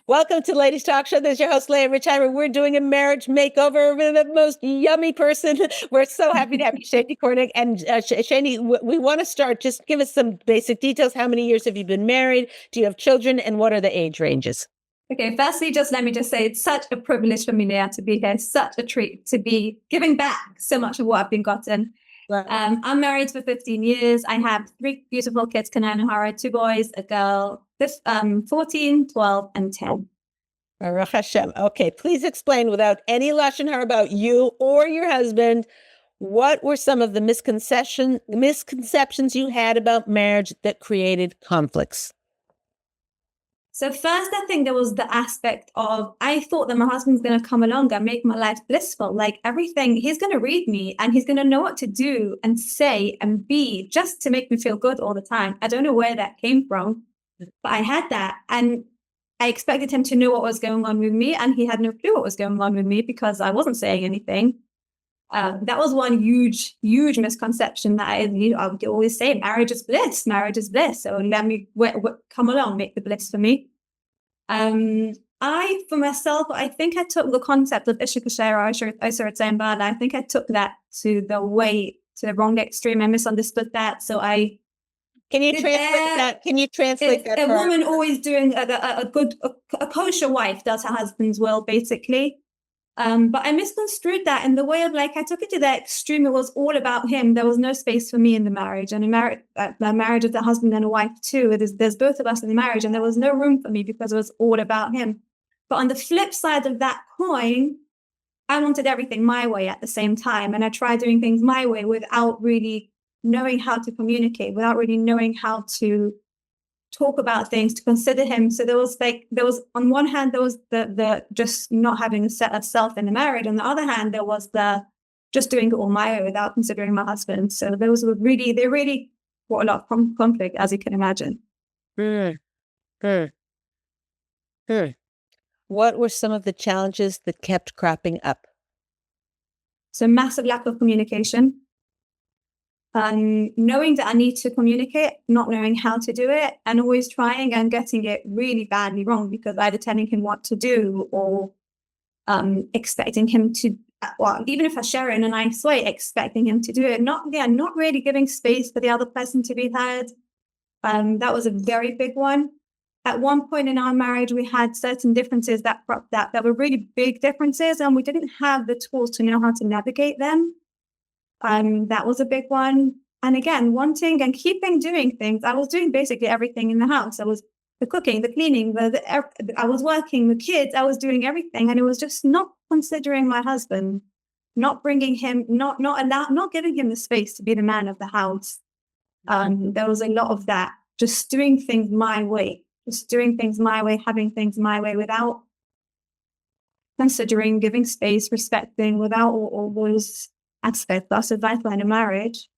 Welcome to Ladies Talk Show. This is your host, Leah Richheimer. We're doing a marriage makeover with the most yummy person. We're so happy to have you, Sheindy Kornik. And Sheindy, we want to start. Just give us some basic details. How many years have you been married? Do you have children? And what are the age ranges? Okay, firstly, let me say it's such a privilege for me, Leah, to be here. Such a treat to be giving back so much of what I've been gotten. Wow. I'm married for 15 years. I have 3 beautiful kids, Kanan and Hara, 2 boys, a girl, 14, 12, and 10. Baruch Hashem. Okay, please explain without any lashon hara about you or your husband. What were some of the misconceptions you had about marriage that created conflicts? So first, I think there was the aspect of, I thought that my husband's going to come along and make my life blissful. Like everything, he's going to read me and he's going to know what to do and say and be just to make me feel good all the time. I don't know where that came from, but I had that. And I expected him to know what was going on with me. And he had no clue what was going on with me because I wasn't saying anything. That was one huge misconception that I would always say, marriage is bliss. So let me come along, make the bliss for me. For myself, I think I took the concept of Isha Kashera, I think I took that to the wrong extreme. I misunderstood that. So Can you translate that? Can you translate that? A woman always doing a kosher wife does her husband's will, basically. But I misconstrued that in the way of like, I took it to that extreme. It was all about him. There was no space for me in the marriage, and the marriage of the husband and a wife too. There's both of us in the marriage, and there was no room for me because it was all about him. But on the flip side of that coin, I wanted everything my way at the same time. And I tried doing things my way without really knowing how to communicate, without really knowing how to talk about things, to consider him. So there was on one hand, there was the just not having a set of self in the marriage. On the other hand, there was the just doing it all my way without considering my husband. So they really brought a lot of conflict, as you can imagine. What were some of the challenges that kept cropping up? So massive lack of communication. Knowing that I need to communicate, not knowing how to do it, and always trying and getting it really badly wrong because either telling him what to do or expecting him to, well, even if I share it in a nice way, expecting him to do it. Not really giving space for the other person to be heard. That was a very big one. At one point in our marriage, we had certain differences that were really big differences, and we didn't have the tools to know how to navigate them. That was a big one. And again, wanting and keeping doing things. I was doing basically everything in the house. I was the cooking, the cleaning, I was working, the kids, I was doing everything. And it was just not considering my husband, not bringing him, not giving him the space to be the man of the house. There was a lot of that, just doing things my way, having things my way without considering, giving space, respecting, without all those aspect. That's a vital in a marriage.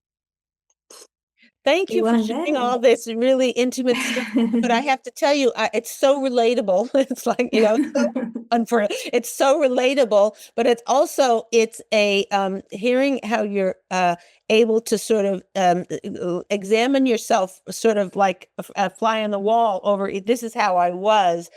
Thank you for sharing all this really intimate stuff. But I have to tell you, it's so relatable. It's like, it's so relatable, but it's a hearing how you're able to sort of examine yourself sort of like a fly on the wall over, this is how I was,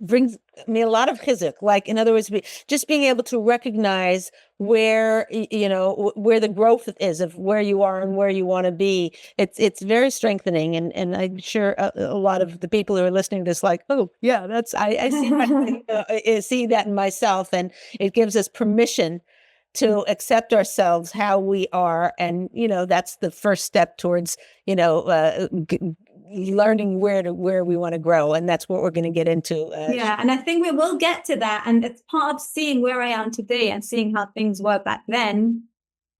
brings me a lot of chizuk. Like, in other words, just being able to recognize where the growth is of where you are and where you want to be. It's very strengthening, and I'm sure a lot of the people who are listening to this, like, oh yeah, I see that in myself, and it gives us permission to accept ourselves how we are, and that's the first step towards learning where we want to grow, and that's what we're going to get into. And I think we will get to that, and it's part of seeing where I am today and seeing how things were back then,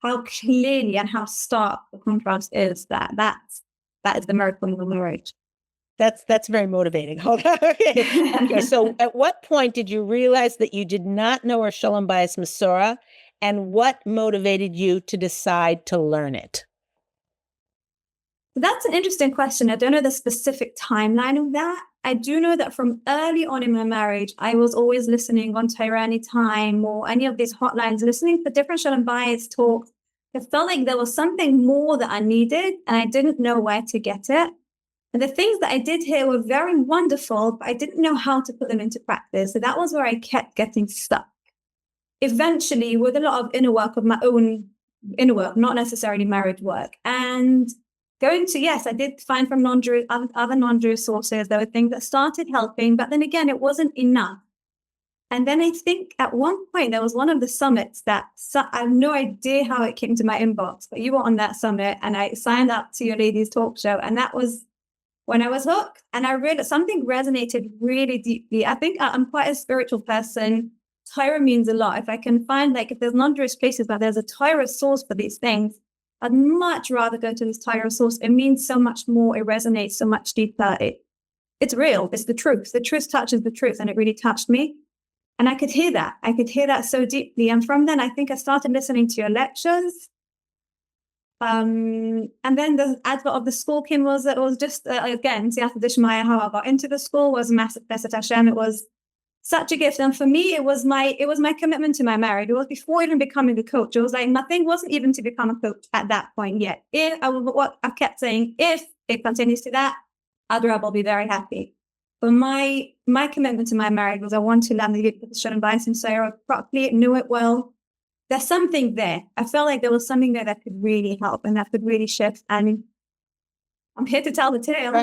how clearly and how stark the contrast is. That is the miracle of the marriage. That's very motivating. Hold on. Okay. So at what point did you realize that you did not know our shalom, bayis, mesorah, and what motivated you to decide to learn it? That's an interesting question. I don't know the specific timeline of that. I do know that from early on in my marriage, I was always listening on Torah Anytime or any of these hotlines, listening for different shalom bayis talks. It felt like there was something more that I needed, and I didn't know where to get it. And the things that I did here were very wonderful, but I didn't know how to put them into practice. So that was where I kept getting stuck. Eventually, with a lot of inner work of my own inner work, not necessarily marriage work, and going to, yes, I did find from other non-Jewish sources, there were things that started helping, but then again, it wasn't enough. And then I think at one point, there was one of the summits that I have no idea how it came to my inbox, but you were on that summit and I signed up to your ladies talk show. And that was when I was hooked, and I realized something resonated really deeply. I think I'm quite a spiritual person. Torah means a lot. If I can find, like, if there's non-Jewish places where there's a Torah source for these things, I'd much rather go to this Torah source. It means so much more. It resonates so much deeper. It's real. It's the truth. The truth touches the truth, and it really touched me. And I could hear that. I could hear that so deeply. And from then, I think I started listening to your lectures. And then the advert of the school came, it was just, again, Siyata Dishmaya, how I got into the school was massive Besat Hashem. It was such a gift. And for me, it was my commitment to my marriage. It was before even becoming a coach. It was like, my thing wasn't even to become a coach at that point yet. What I kept saying, if it continues to that, I'll be very happy. But my commitment to my marriage was I want to learn the shalom bayis and mesorah properly, knew it well. There's something there. I felt like there was something there that could really help and that could really shift. And I'm here to tell the tale.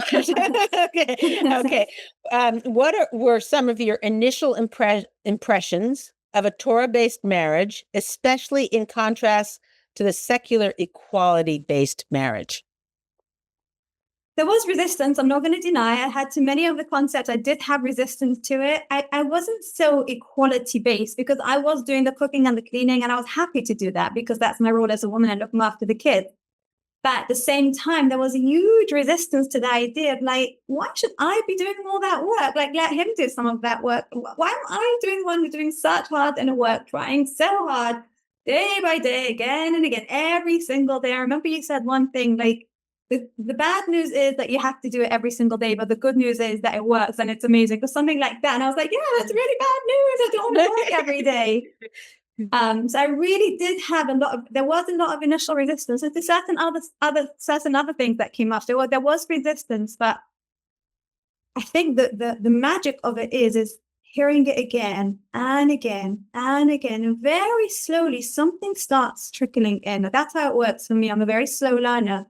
Okay. What were some of your initial impressions of a Torah-based marriage, especially in contrast to the secular equality-based marriage? There was resistance. I'm not going to deny. I had to many of the concepts. I did have resistance to it. I wasn't so equality based because I was doing the cooking and the cleaning, and I was happy to do that because that's my role as a woman and looking after the kids. But at the same time, there was a huge resistance to the idea of, like, why should I be doing all that work? Like, let him do some of that work. Why am I doing one who's doing such hard inner work, trying so hard day by day, again and again, every single day? I remember you said one thing, like, the bad news is that you have to do it every single day, but the good news is that it works and it's amazing, or something like that. And I was like, yeah, that's really bad news. I don't want to work every day. So I really did have there was a lot of initial resistance. And there's certain other things that came up. There was resistance, but I think that the magic of it is hearing it again and again and again. And very slowly, something starts trickling in. That's how it works for me. I'm a very slow learner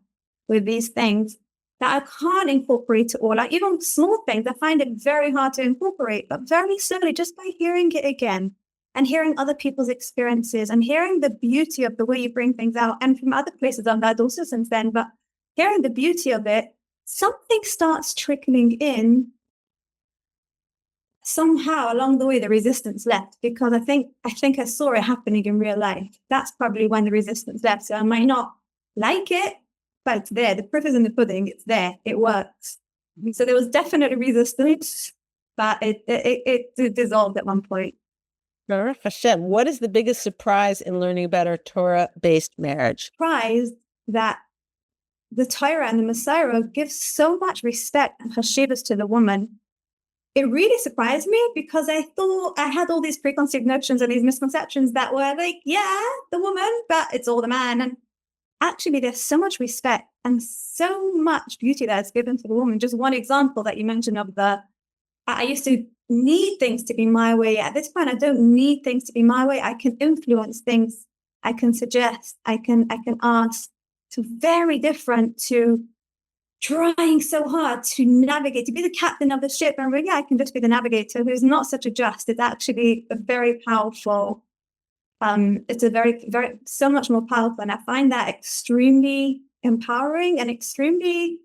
with these things that I can't incorporate it all. Like, even small things, I find it very hard to incorporate, but very slowly, just by hearing it again and hearing other people's experiences and hearing the beauty of the way you bring things out. And from other places I've heard also since then, but hearing the beauty of it, something starts trickling in. Somehow along the way, the resistance left, because I think I saw it happening in real life. That's probably when the resistance left. So I might not like it, but it's there. The proof is in the pudding. It's there. It works. So there was definitely resistance, but it dissolved at one point. Baruch Hashem, what is the biggest surprise in learning about our Torah-based marriage? Surprised that the Torah and the mesorah gives so much respect and chashivas to the woman. It really surprised me because I thought I had all these preconceived notions and these misconceptions that were like, yeah, the woman, but it's all the man. And actually, there's so much respect and so much beauty that's given to the woman. Just one example that you mentioned of I used to need things to be my way. At this point, I don't need things to be my way. I can influence things. I can suggest. I can ask. It's very different to trying so hard to navigate, to be the captain of the ship. And really, I can just be the navigator who's not such a just. It's actually a very powerful. It's a very, very, so much more powerful. And I find that extremely empowering and extremely,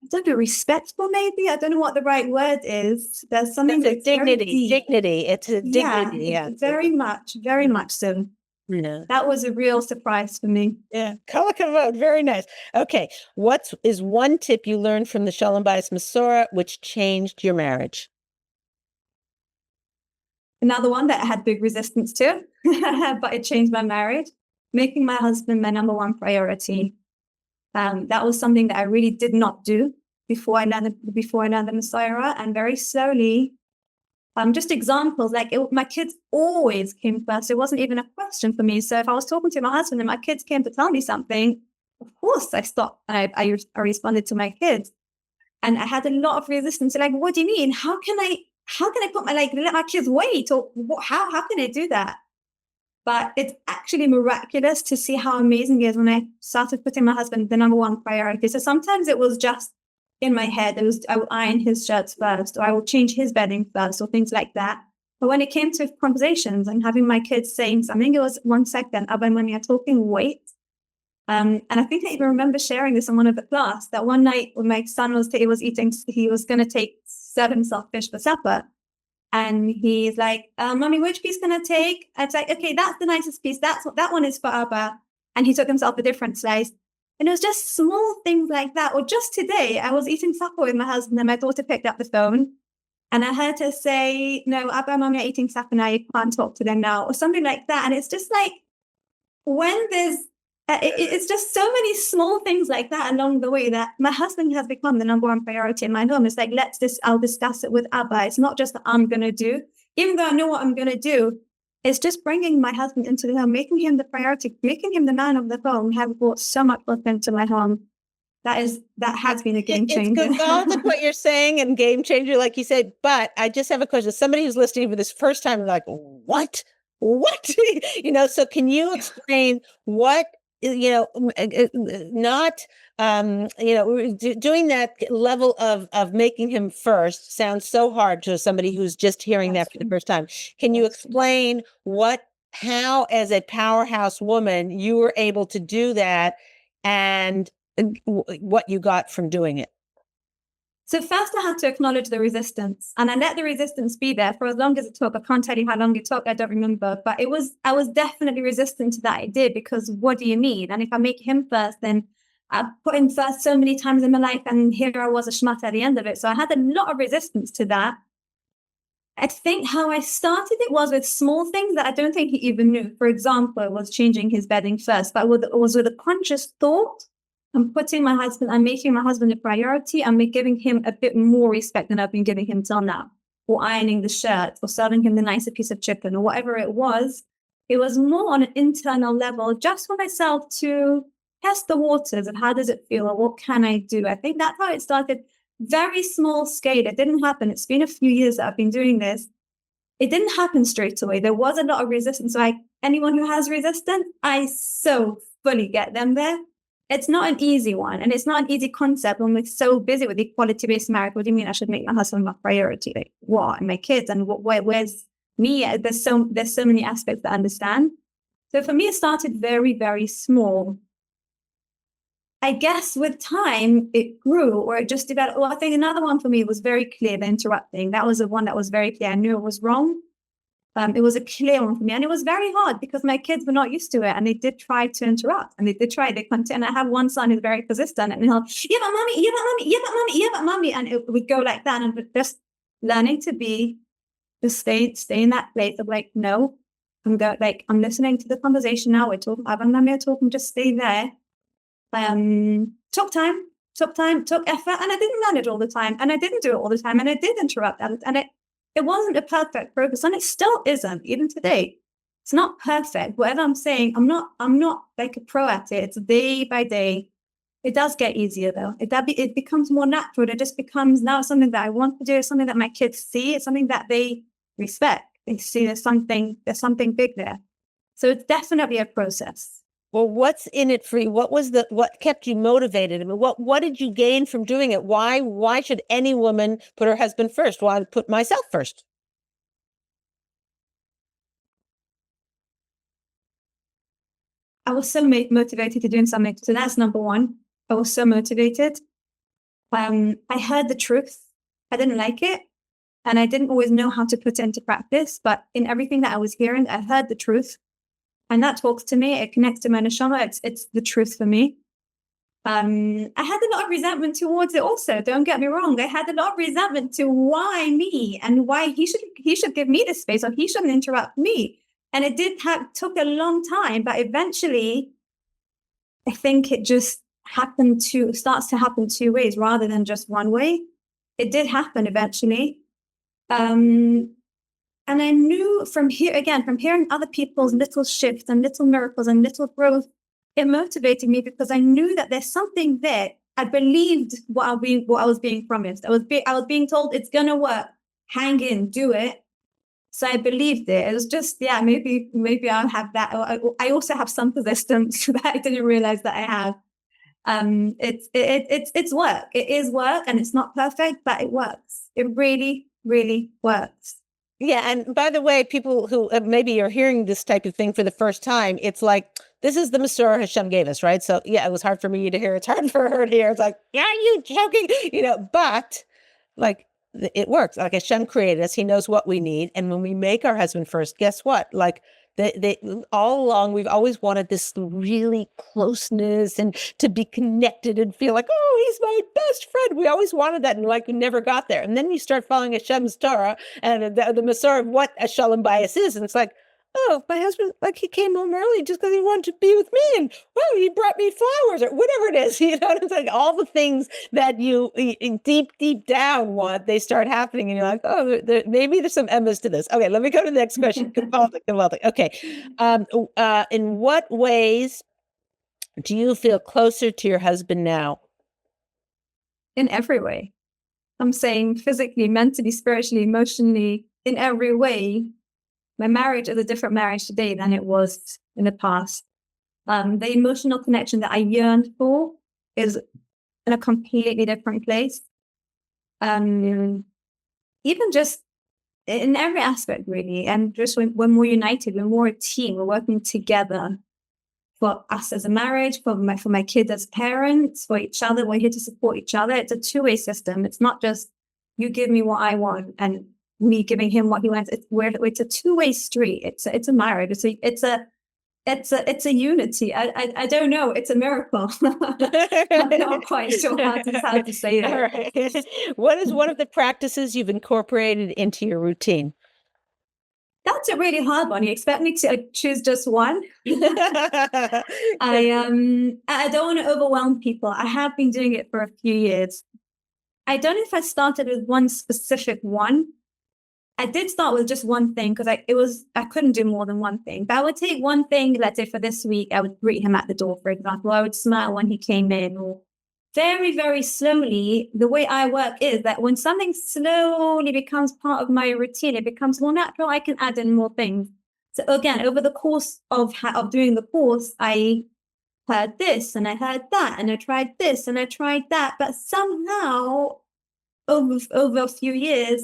I don't know, respectful, maybe. I don't know what the right word is. There's something that's dignity. It's a dignity. Yeah, very much so. Yeah. That was a real surprise for me. Yeah. Kol hakavod. Very nice. Okay. What is one tip you learned from the shalom bayis mesorah which changed your marriage? Another one that I had big resistance to, but it changed my marriage. Making my husband my number one priority. That was something that I really did not do before I learned the mesorah, and very slowly. Just examples, like my kids always came first. It wasn't even a question for me. So if I was talking to my husband and my kids came to tell me something, of course I stopped and I responded to my kids. And I had a lot of resistance. Like, what do you mean? How can I put let my kids wait? Or how can I do that? But it's actually miraculous to see how amazing it is when I started putting my husband the number one priority. So sometimes it was just in my head. I will iron his shirts first, or I will change his bedding first, or things like that. But when it came to conversations and having my kids saying something, it was 1 second, Abba and Mommy are talking, wait. And I think I even remember sharing this in one of the class, that one night when my son was going to serve himself fish for supper. And he's like, Mommy, which piece can I take? I was like, okay, that's the nicest piece. That one is for Abba. And he took himself a different slice. And it was just small things like that. Or just today, I was eating supper with my husband and my daughter picked up the phone. And I heard her say, no, Abba and Mommy are eating supper now. You can't talk to them now, or something like that. And it's just like, when there's, it's just so many small things like that along the way that my husband has become the number one priority in my home. It's like, I'll discuss it with Abba. It's not just that I'm going to do, even though I know what I'm going to do. It's just bringing my husband into the home, making him the priority, making him the man of the home, have brought so much love into my home. That has been a game changer. It's good what you're saying, and game changer, like you said. But I just have a question. Somebody who's listening for this first time, like, what? So can you explain what, not, doing that level of making him first sounds so hard to somebody who's just hearing that for the first time. Can you explain how, as a powerhouse woman, you were able to do that, and what you got from doing it? So first I had to acknowledge the resistance, and I let the resistance be there for as long as it took. I can't tell you how long it took. I don't remember, but I was definitely resistant to that idea, because what do you mean? And if I make him first, then I've put him first so many times in my life, and here I was a schmutt at the end of it. So I had a lot of resistance to that. I think how I started it was with small things that I don't think he even knew. For example, it was changing his bedding first, but it was with a conscious thought. I'm making my husband a priority. I'm giving him a bit more respect than I've been giving him till now, or ironing the shirt, or serving him the nicer piece of chicken, or whatever it was. It was more on an internal level, just for myself to test the waters of how does it feel, or what can I do? I think that's how it started. Very small scale. It didn't happen. It's been a few years that I've been doing this. It didn't happen straight away. There was a lot of resistance. So anyone who has resistance, I so fully get them there. It's not an easy one, and it's not an easy concept when we're so busy with equality-based marriage. What do you mean I should make my husband my priority? Like, what? And my kids, and where's me? There's so many aspects to understand. So for me, it started very, very small. I guess with time, it grew, or it just developed. Well, I think another one for me was very clear, the interrupting. That was the one that was very clear. I knew it was wrong. It was a clear one for me. And it was very hard because my kids were not used to it. And they did try to interrupt. And they continue. And I have one son who's very persistent. And he'll, yeah, but mommy, yeah, but mommy, yeah, but mommy, yeah, but mommy. And it would go like that. And just learning to stay in that place of like, no, I'm listening to the conversation now. We're talking, Abba and Mommy are talking, just stay there. Took time, took effort. And I didn't learn it all the time. And I didn't do it all the time. And I did interrupt. And it wasn't a perfect progress, and it still isn't, even today. It's not perfect. Whatever I'm saying, I'm not like a pro at it. It's day by day. It does get easier though. It becomes more natural. It just becomes now something that I want to do, something that my kids see. It's something that they respect. They see there's something big there. So it's definitely a process. Well, what's in it for you? What kept you motivated? I mean, what did you gain from doing it? Why should any woman put her husband first? Why put myself first? I was so motivated to doing something. So that's number one. I was so motivated. I heard the truth. I didn't like it. And I didn't always know how to put it into practice. But in everything that I was hearing, I heard the truth. And that talks to me. It connects to my neshama. It's the truth for me. I had a lot of resentment towards it also. Don't get me wrong. I had a lot of resentment to why me, and why he should give me the space, or he shouldn't interrupt me. And it took a long time, but eventually I think it just starts to happen two ways rather than just one way. It did happen eventually. And I knew from hearing other people's little shifts and little miracles and little growth, it motivated me because I knew that there's something there. I believed what I was being promised. I was being told it's gonna work. Hang in, do it. So I believed it. It was just, yeah, maybe I'll have that. I also have some persistence that I didn't realize that I have. It's work. It is work, and it's not perfect, but it works. It really, really works. Yeah, and by the way, people who maybe are hearing this type of thing for the first time, it's like, this is the mesorah Hashem gave us, right? So yeah, it was hard for me to hear. It's hard for her to hear. It's like, are you joking? But like it works. Like Hashem created us. He knows what we need. And when we make our husband first, guess what? Like they all along, we've always wanted this really closeness and to be connected and feel like, oh, he's my best friend. We always wanted that, and like we never got there. And then you start following Hashem's Torah and the mesorah of what a shalom bayis is, and it's like, oh, my husband, like he came home early just because he wanted to be with me, and well, he brought me flowers or whatever it is. It's like all the things that you deep down want, they start happening, and you're like, oh, maybe there's some emas to this. Okay, let me go to the next question. Okay, in what ways do you feel closer to your husband now? In every way. I'm saying physically, mentally, spiritually, emotionally, in every way. My marriage is a different marriage today than it was in the past. The emotional connection that I yearned for is in a completely different place. Even just in every aspect, really. And just when we're united, when we're a team, we're working together for us as a marriage, for my kids as parents, for each other. We're here to support each other. It's a two-way system. It's not just you give me what I want and me giving him what he wants. It's a two-way street. It's a marriage. It's a unity. I don't know. It's a miracle. I'm not quite sure how to say that. Right. What is one of the practices you've incorporated into your routine? That's a really hard one. You expect me to choose just one? I don't want to overwhelm people. I have been doing it for a few years. I don't know if I started with one specific one. I did start with just one thing because I couldn't do more than one thing. But I would take one thing, let's say for this week, I would greet him at the door, for example. I would smile when he came in, or very, very slowly. The way I work is that when something slowly becomes part of my routine, it becomes more natural. I can add in more things. So again, over the course of doing the course, I heard this and I heard that, and I tried this and I tried that. But somehow, over a few years,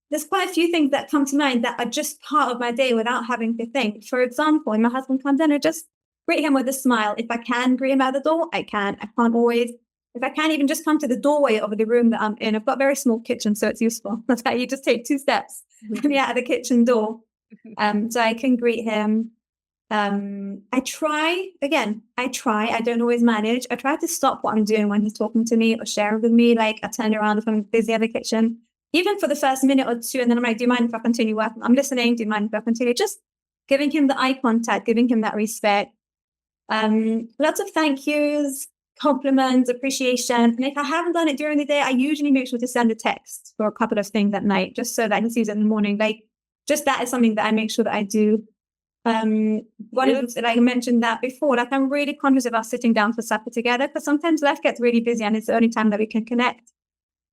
there's quite a few things that come to mind that are just part of my day without having to think. For example, when my husband comes in, I just greet him with a smile. If I can greet him at the door, I can. I can't always. If I can't even just come to the doorway of the room that I'm in, I've got a very small kitchen, so it's useful. That's why you just take 2 steps to be out of the kitchen door. So I can greet him. I try, I don't always manage. I try to stop what I'm doing when he's talking to me or sharing with me. Like I turn around if I'm busy in the kitchen, even for the first minute or two. And then I'm like, do you mind if I continue working? I'm listening. Do you mind if I continue? Just giving him the eye contact, giving him that respect. Lots of thank yous, compliments, appreciation. And if I haven't done it during the day, I usually make sure to send a text for a couple of things at night, just so that he sees it in the morning. Like just that is something that I make sure that I do. One of them, like I mentioned that before, like I'm really conscious of us sitting down for supper together, because sometimes life gets really busy and it's the only time that we can connect.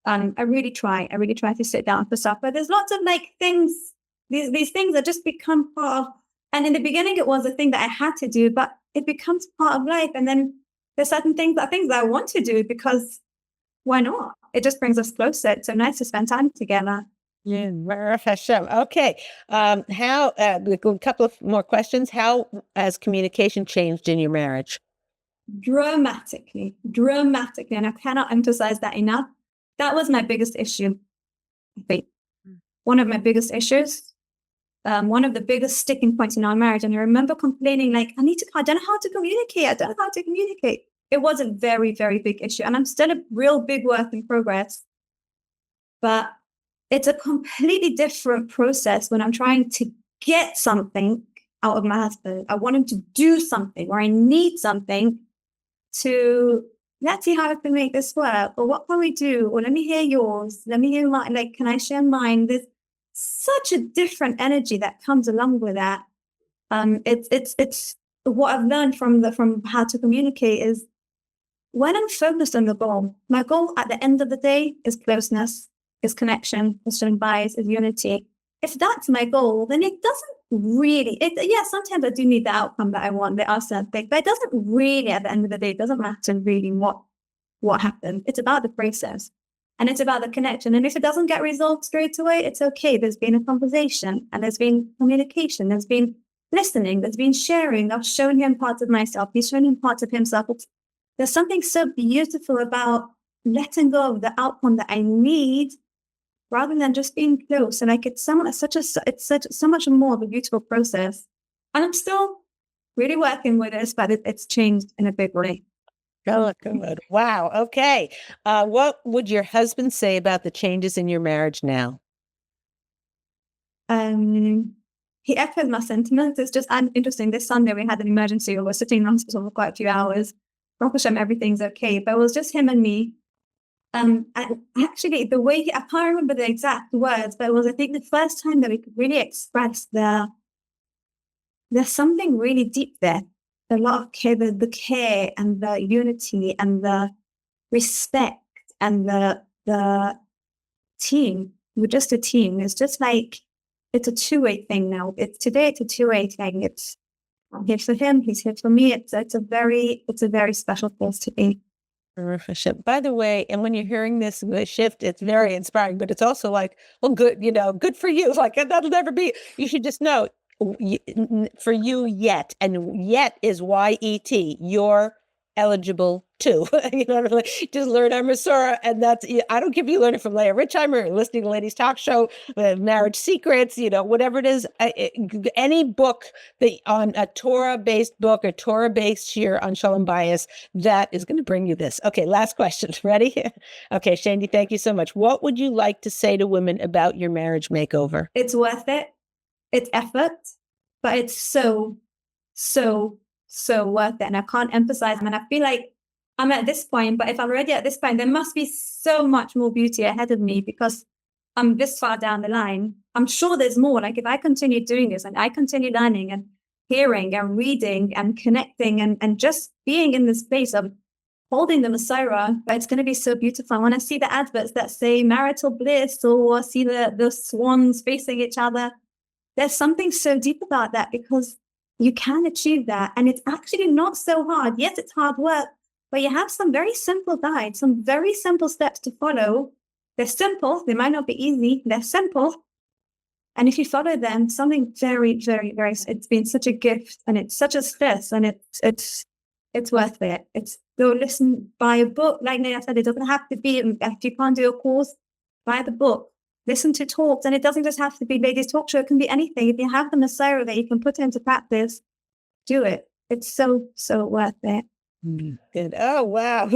I really try to sit down for supper. There's lots of like things, these things that just become part of, and in the beginning it was a thing that I had to do, but it becomes part of life. And then there's certain things that I want to do because why not? It just brings us closer. It's so nice to spend time together. Yeah, Baruch Hashem. Okay. How, a couple of more questions. How has communication changed in your marriage? Dramatically. And I cannot emphasize that enough. That was my biggest issue. I think one of my biggest issues, one of the biggest sticking points in our marriage. And I remember complaining, like, I don't know how to communicate. It was a very, very big issue. And I'm still a real big work in progress. But it's a completely different process when I'm trying to get something out of my husband. I want him to do something, or I need something to, let's see how I can make this work, or what can we do? Or let me hear yours. Let me hear mine. Like, can I share mine? There's such a different energy that comes along with that. It's what I've learned from how to communicate is when I'm focused on the goal, my goal at the end of the day is closeness, is connection, is showing bias, is unity. If that's my goal, then it doesn't really, sometimes I do need the outcome that I want. There are certain things, but it doesn't really, at the end of the day, it doesn't matter really what happened. It's about the process and it's about the connection. And if it doesn't get resolved straight away, it's okay. There's been a conversation and there's been communication. There's been listening. There's been sharing. I've shown him parts of myself. He's shown him parts of himself. There's something so beautiful about letting go of the outcome that I need rather than just being close. And like it's so much more of a beautiful process. And I'm still really working with this, but it's changed in a big way. Good. Wow. Okay. What would your husband say about the changes in your marriage now? He echoed my sentiments. It's just interesting. This Sunday we had an emergency. We were sitting in hospital for quite a few hours. Baruch Hashem, everything's okay. But it was just him and me. And actually, the way I can't remember the exact words, but it was, I think, the first time that we could really express there's something really deep there. A lot of care, the care and the unity and the respect and the team. We're just a team. It's just like, it's a two-way thing now. It's a two-way thing. I'm here for him, he's here for me. It's a very special place to be. By the way, and when you're hearing this shift, it's very inspiring, but it's also like, well, good, good for you. Like that'll never be, you should just know for you yet, and yet is YET, you're eligible too. Just learn our mesorah, and that's, I don't care if you learn it from Leah Richheimer or listening to Ladies Talk Show, Marriage Secrets, whatever it is, any book that on a Torah-based book or Torah-based shir on shalom bayis, that is going to bring you this. Okay, last question. Ready? Okay, Sheindy, thank you so much. What would you like to say to women about your marriage makeover? It's worth it. It's effort, but it's so worth it. And I can't emphasize them. And I feel like I'm at this point, but if I'm already at this point, there must be so much more beauty ahead of me because I'm this far down the line. I'm sure there's more. Like if I continue doing this and I continue learning and hearing and reading and connecting and just being in this space of holding the mesorah, it's going to be so beautiful. I want to see the adverts that say marital bliss or see the swans facing each other. There's something so deep about that because you can achieve that. And it's actually not so hard. Yes, it's hard work, but you have some very simple guides, some very simple steps to follow. They're simple. They might not be easy. They're simple. And if you follow them, something very, very, very, it's been such a gift and it's such a stress and it's worth it. It's go listen, buy a book. Like Leah said, it doesn't have to be, if you can't do a course, buy the book. Listen to talks, and it doesn't just have to be Ladies Talk Show. It can be anything. If you have the mesorah that you can put into practice, do it. It's so worth it. Good. Oh, wow.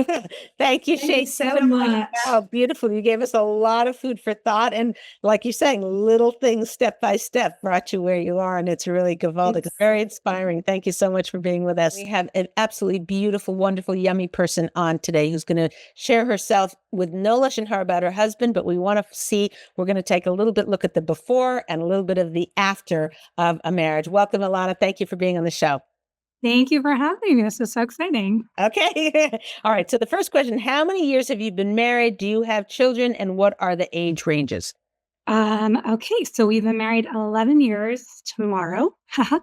Thank you, Sheindy, so much. Wow, beautiful. You gave us a lot of food for thought. And like you're saying, little things step by step brought you where you are. And it's really gewaldic. It's very inspiring. Thank you so much for being with us. We have an absolutely beautiful, wonderful, yummy person on today who's going to share herself with no lashon hara about her husband. But we want to see, we're going to take a little bit look at the before and a little bit of the after of a marriage. Welcome, Ilana. Thank you for being on the show. Thank you for having me. This is so exciting. Okay. All right. So the first question, how many years have you been married? Do you have children? And what are the age ranges? Okay. So we've been married 11 years tomorrow. Oh,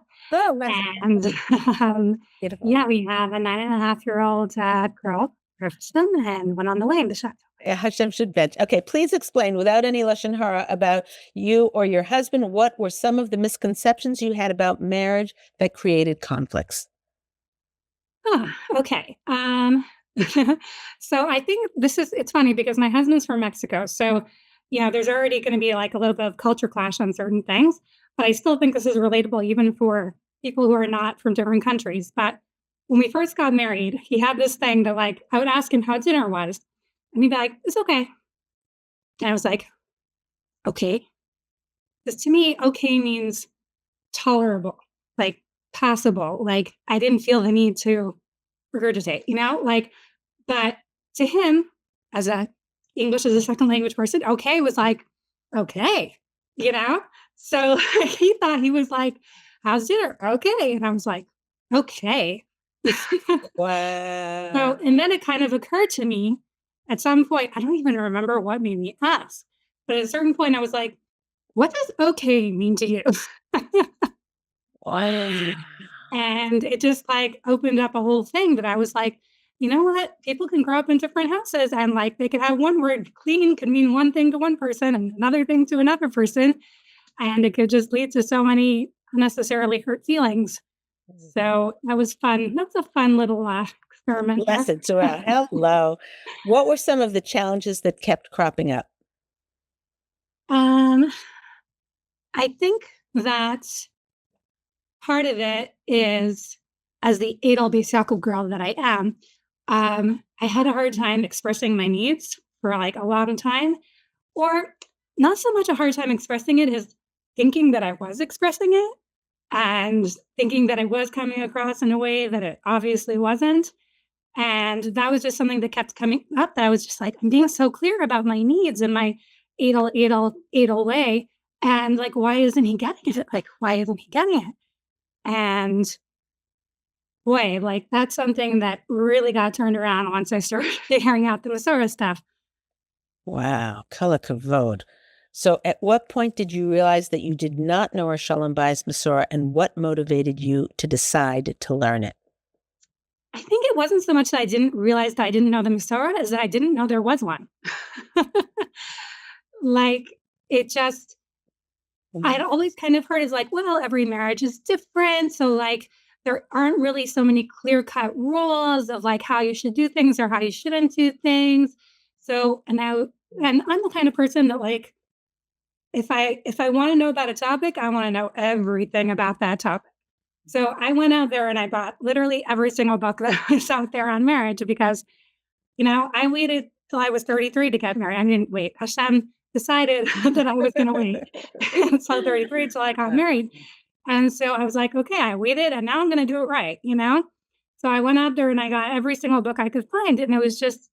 nice. And Beautiful. yeah, we have a 9.5-year-old girl, Kristen, and one on the way in the shop. Hashem should bench. Okay, please explain without any lashon hara about you or your husband. What were some of the misconceptions you had about marriage that created conflicts? Okay. So I think it's funny because my husband's from Mexico. So, there's already going to be like a little bit of culture clash on certain things, but I still think this is relatable even for people who are not from different countries. But when we first got married, he had this thing that like, I would ask him how dinner was and he'd be like, it's okay. And I was like, okay. Because to me, okay means tolerable, like passable. Like I didn't feel the need to regurgitate, but to him, as a English as a second language person, okay was like, okay, So he thought he was like, how's dinner? Okay. And I was like, okay. Wow. So, and then it kind of occurred to me at some point, I don't even remember what made me ask, but at a certain point, I was like, what does okay mean to you? Wow. And it just like opened up a whole thing that I was like, you know what? People can grow up in different houses and like they could have one word clean could mean one thing to one person and another thing to another person. And it could just lead to so many unnecessarily hurt feelings. So that was fun. That was a fun little experiment there. Lessons. Wow. Hello. What were some of the challenges that kept cropping up? Um, I think that part of it is, as the Adel Beisyakel girl that I am, I had a hard time expressing my needs for like a long time, or not so much a hard time expressing it as thinking that I was expressing it and thinking that I was coming across in a way that it obviously wasn't. And that was just something that kept coming up that I was just like, I'm being so clear about my needs in my Adel way. And like, why isn't he getting it? Like, why isn't he getting it? And boy, like that's something that really got turned around once I started figuring out the mesorah stuff. Wow. Kala kavod. So at what point did you realize that you did not know our shalom bayis mesorah, and what motivated you to decide to learn it? I think it wasn't so much that I didn't realize that I didn't know the mesorah as that I didn't know there was one. Like it just, I'd always kind of heard is like, well, every marriage is different. So like there aren't really so many clear-cut rules of like how you should do things or how you shouldn't do things. So and I'm the kind of person that like if I want to know about a topic, I want to know everything about that topic. So I went out there and I bought literally every single book that was out there on marriage because, you know, I waited till I was 33 to get married. I didn't wait. Hashem decided that I was going to wait until 33 till I got married. And so I was like, okay, I waited and now I'm going to do it right, you know? So I went out there and I got every single book I could find. And it was just,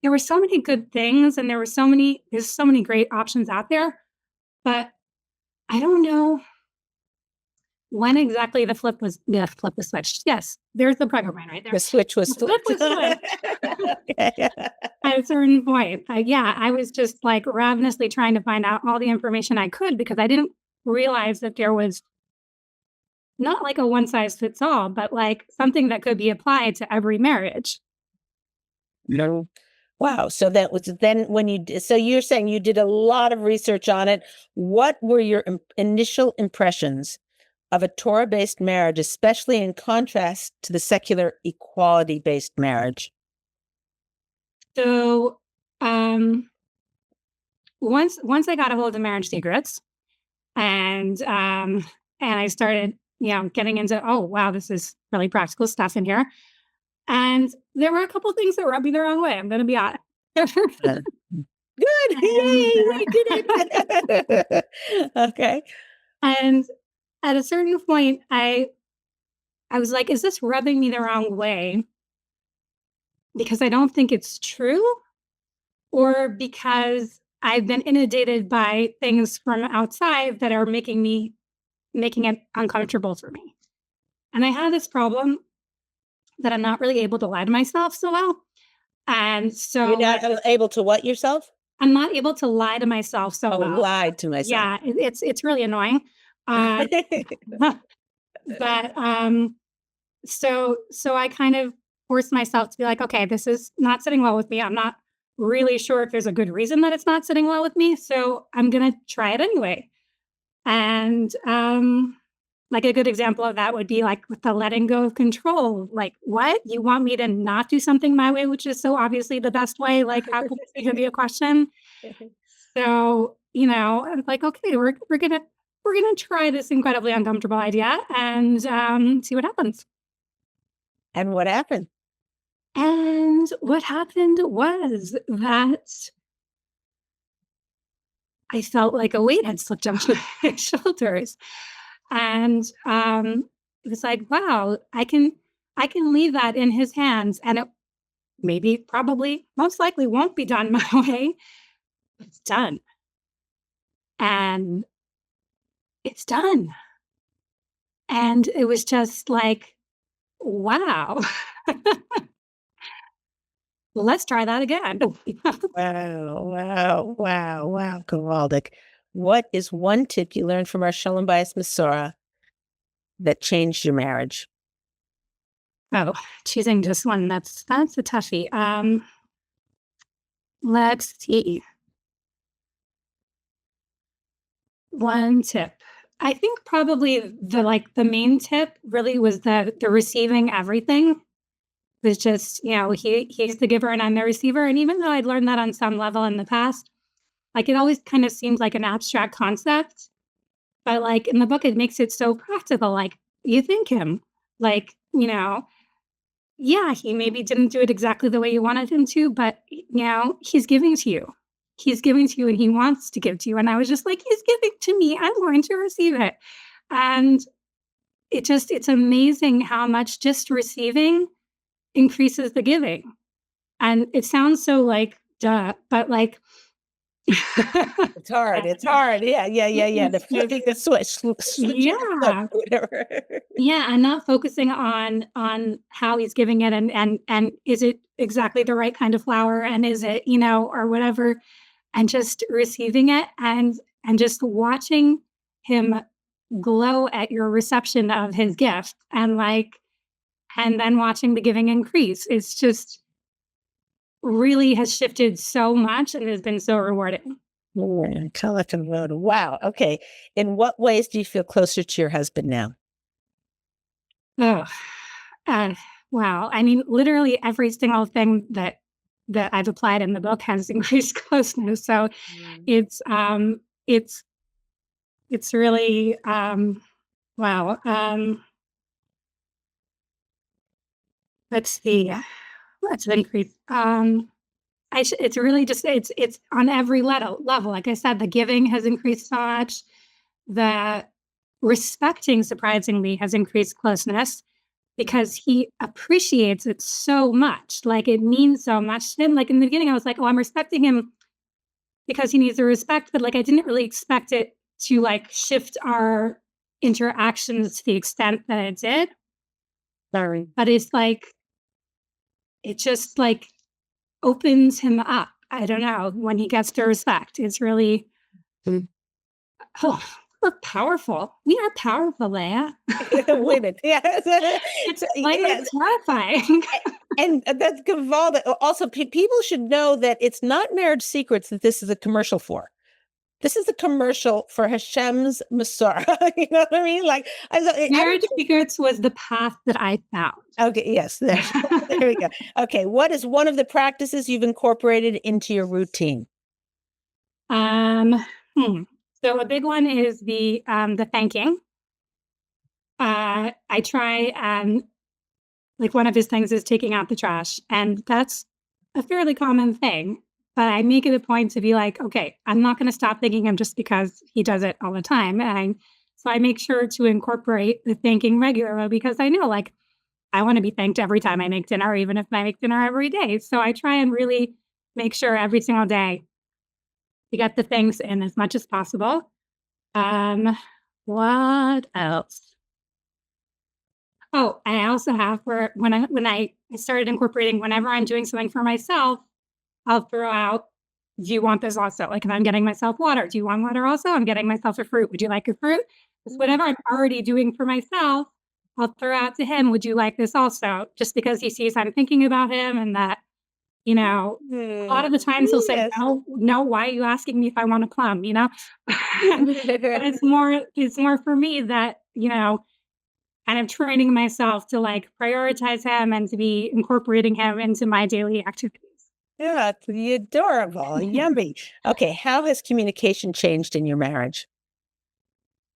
there were so many good things and there's so many great options out there. But I don't know when exactly the flip was switched. Yes, there's the program right there. The switch was The flip was switched. At a certain point, I was just like ravenously trying to find out all the information I could because I didn't realize that there was not like a one size fits all, but like something that could be applied to every marriage. No. Wow. So that was then when so you're saying you did a lot of research on it. What were your initial impressions of a Torah-based marriage, especially in contrast to the secular equality-based marriage? So, once I got a hold of Marriage Secrets and I started, you know, getting into, oh wow, this is really practical stuff in here. And there were a couple things that rubbed me the wrong way. I'm going to be honest. Good. Yay, we did it. Okay. And at a certain point, I was like, is this rubbing me the wrong way? Because I don't think it's true, or because I've been inundated by things from outside that are making it uncomfortable for me. And I have this problem that I'm not really able to lie to myself so well. And so You're not able to what yourself? I'm not able to lie to myself so Oh, well. lied to myself. Yeah, it's really annoying. But so I kind of forced myself to be like, okay, this is not sitting well with me. I'm not really sure if there's a good reason that it's not sitting well with me. So I'm gonna try it anyway. And like a good example of that would be like with the letting go of control. Like, what? You want me to not do something my way, which is so obviously the best way? Like, how could this even be a question? So, you know, I'm like, okay, we're gonna try this incredibly uncomfortable idea and see what happens. And what happened? And what happened was that I felt like a weight had slipped off my shoulders. And it was like, wow, I can leave that in his hands and it maybe probably most likely won't be done my way. It's done. And it's done. And it was just like Wow. Well, let's try that again. Wow, Gewaldic. What is one tip you learned from our shalom bayis mesorah that changed your marriage? Oh, choosing just one, that's a toughie. Let's see. One tip. I think probably the main tip really was the receiving everything. Was just, he's the giver and I'm the receiver. And even though I'd learned that on some level in the past, like it always kind of seems like an abstract concept. But like in the book, it makes it so practical. Like you thank him. Like, yeah, he maybe didn't do it exactly the way you wanted him to, but he's giving to you. He's giving to you and he wants to give to you. And I was just like, he's giving to me. I'm going to receive it. And it's amazing how much just receiving increases the giving. And it sounds so like, duh, but like, It's hard. It's hard. Yeah. The flipping the switching the yeah. flip, whatever. Yeah, and not focusing on how he's giving it and is it exactly the right kind of flower and is it, or whatever, and just receiving it and just watching him glow at your reception of his gift and then watching the giving increase. It's just really has shifted so much and has been so rewarding. Wow. Okay. In what ways do you feel closer to your husband now? Oh, uh, wow. I mean, literally every single thing that I've applied in the book has increased closeness. So it's it's really wow. Let's see. Let's increase. It's really just it's on every level. Like I said, the giving has increased so much. The respecting, surprisingly, has increased closeness because he appreciates it so much. Like it means so much to him. Like in the beginning, I was like, oh, I'm respecting him because he needs the respect, but like I didn't really expect it to like shift our interactions to the extent that it did. Sorry. But it's like it just like opens him up. I don't know, when he gets to respect. It's really oh, we're powerful. We are powerful, Leah. Women. Yes. It's like it's horrifying. And that's Gewaldic. Also, people should know that it's not Marriage Secrets that this is a commercial for. This is a commercial for Hashem's mesorah. You know what I mean? Like, Marriage Secrets was the path that I found. Okay, yes, there we go. Okay, what is one of the practices you've incorporated into your routine? So a big one is the thanking. I try and like one of his things is taking out the trash, and that's a fairly common thing. But I make it a point to be like, okay, I'm not going to stop thanking him just because he does it all the time. So I make sure to incorporate the thanking regularly because I know like I want to be thanked every time I make dinner, even if I make dinner every day. So I try and really make sure every single day to get the things in as much as possible. What else? Oh, I also have for when I started incorporating whenever I'm doing something for myself, I'll throw out, do you want this also? Like if I'm getting myself water, do you want water also? I'm getting myself a fruit. Would you like a fruit? Because whatever I'm already doing for myself, I'll throw out to him, would you like this also? Just because he sees I'm thinking about him and that, a lot of the times he'll say, no, why are you asking me if I want a plum? But it's more for me that, kind of training myself to like prioritize him and to be incorporating him into my daily activities. Yeah, it's adorable. Yummy. Okay, how has communication changed in your marriage?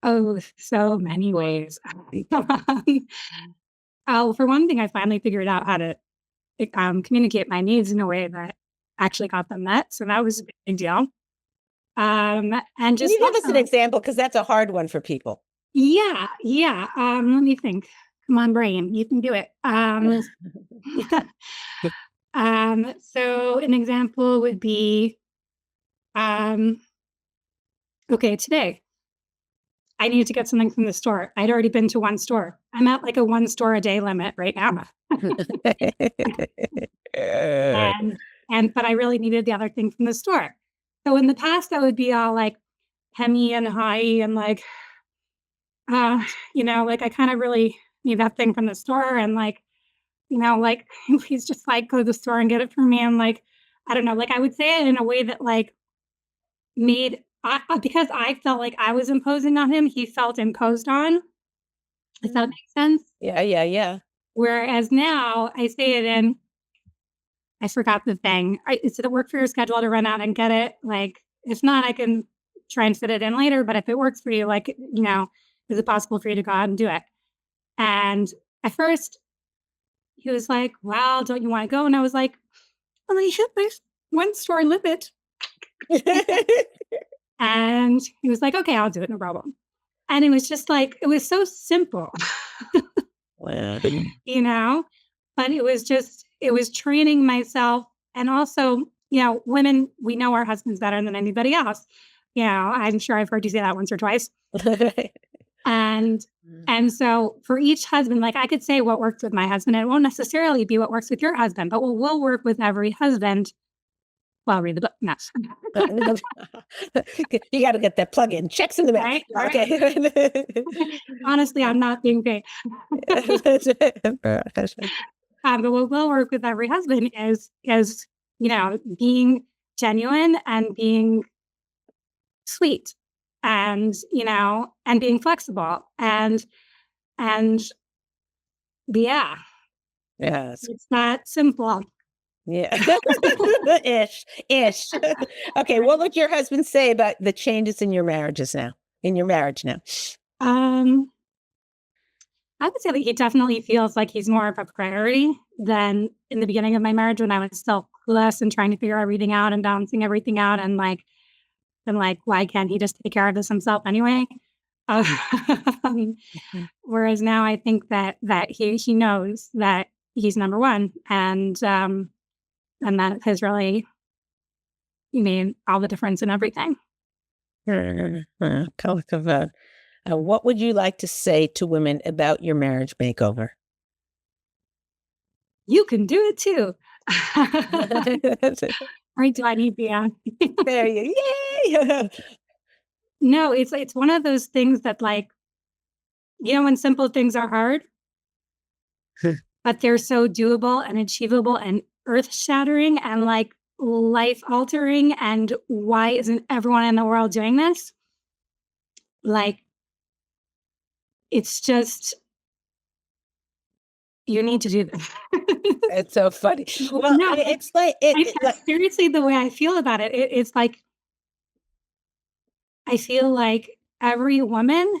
Oh, so many ways. For one thing, I finally figured out how to communicate my needs in a way that actually got them met. So that was a big deal. And just Can you give us an example? Because that's a hard one for people. Yeah. Let me think. Come on, brain, you can do it. So an example would be, okay, today I needed to get something from the store. I'd already been to one store. I'm at like a one store a day limit right now. But I really needed the other thing from the store. So in the past, I would be all like hemmy and high and like, like I kind of really need that thing from the store. And like, like, please just like go to the store and get it for me. And like, I don't know, like I would say it in a way that like because I felt like I was imposing on him, he felt imposed on. Does that make sense? Yeah. Whereas now I say it in, I forgot the thing. Is it work for your schedule to run out and get it? Like, if not, I can try and fit it in later. But if it works for you, like, is it possible for you to go out and do it? And at first, he was like, well, don't you want to go? And I was like, well, there's one store limit. And he was like, okay, I'll do it. No problem. And it was just like, it was so simple, Wow. but it was training myself. And also, women, we know our husbands better than anybody else. I'm sure I've heard you say that once or twice. And so for each husband, like I could say what works with my husband, and it won't necessarily be what works with your husband, but what will work with every husband. Well, read the book. No. You got to get that plug-in. Checks in the mail. Right? Okay. Honestly, I'm not being paid. But what will work with every husband is being genuine and being sweet and and being flexible and yeah. Yes. It's not simple. Yeah. Ish. Okay. What would your husband say about the changes in your marriage now? I would say that he definitely feels like he's more of a priority than in the beginning of my marriage when I was still clueless and trying to figure everything out and balancing everything out and why can't he just take care of this himself anyway? Whereas now I think that he knows that he's number one and that has really made all the difference in everything. What would you like to say to women about your marriage makeover? You can do it too. Or do I need the There you yay! No, it's one of those things that when simple things are hard, but they're so doable and achievable and earth-shattering and life-altering, and why isn't everyone in the world doing this? It's just, you need to do this. It's so funny. Well, No, it's like seriously, the way I feel about it, it's like I feel like every woman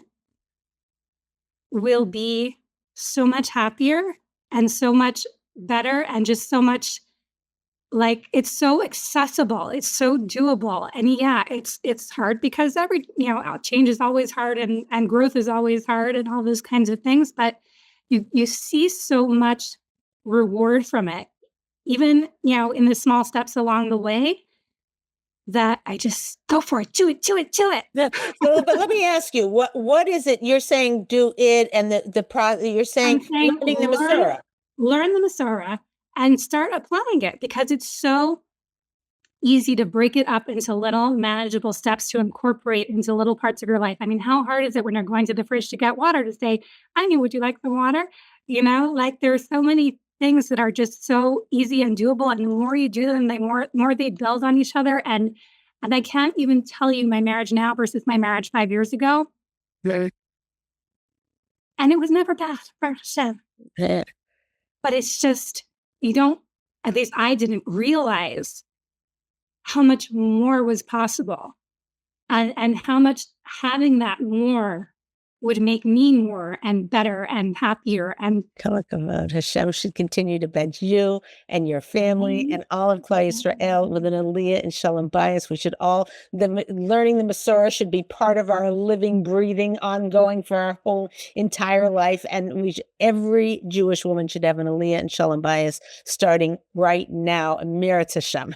will be so much happier and so much better and just so much it's so accessible. It's so doable. And yeah, it's hard because every, change is always hard and growth is always hard and all those kinds of things. But you see so much reward from it, even, in the small steps along the way, that I just go for it. Do it. But let me ask you, what is it you're saying? Do it, and you're saying learning the mesorah. Learn the mesorah and start applying it, because it's so easy to break it up into little manageable steps to incorporate into little parts of your life. I mean, how hard is it when you're going to the fridge to get water to say, Anya, would you like some water? There are so many things that are just so easy and doable. And the more you do them, the more they build on each other. And I can't even tell you my marriage now versus my marriage 5 years ago. Yeah. And it was never bad, yeah. But it's just, at least I didn't realize how much more was possible and how much having that more would make me more and better and happier. And Hashem should continue to bench you and your family and all of Klal Yisrael within a Leah and shalom bayis. We should learning the mesorah should be part of our living, breathing, ongoing for our whole entire life. And every Jewish woman should have an Leah and shalom bayis starting right now. Meretz Hashem.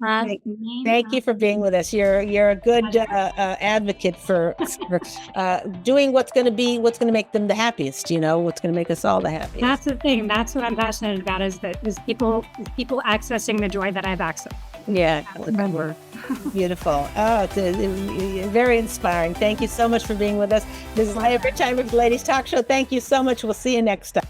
Thank you for being with us. You're a good advocate for doing what's going to make them the happiest. What's going to make us all the happiest. That's the thing. That's what I'm passionate about. Is people accessing the joy that I've accessed. Yeah, remember. Beautiful. Oh, it's very inspiring. Thank you so much for being with us. This is Leah Time of Ladies Talk Show. Thank you so much. We'll see you next time.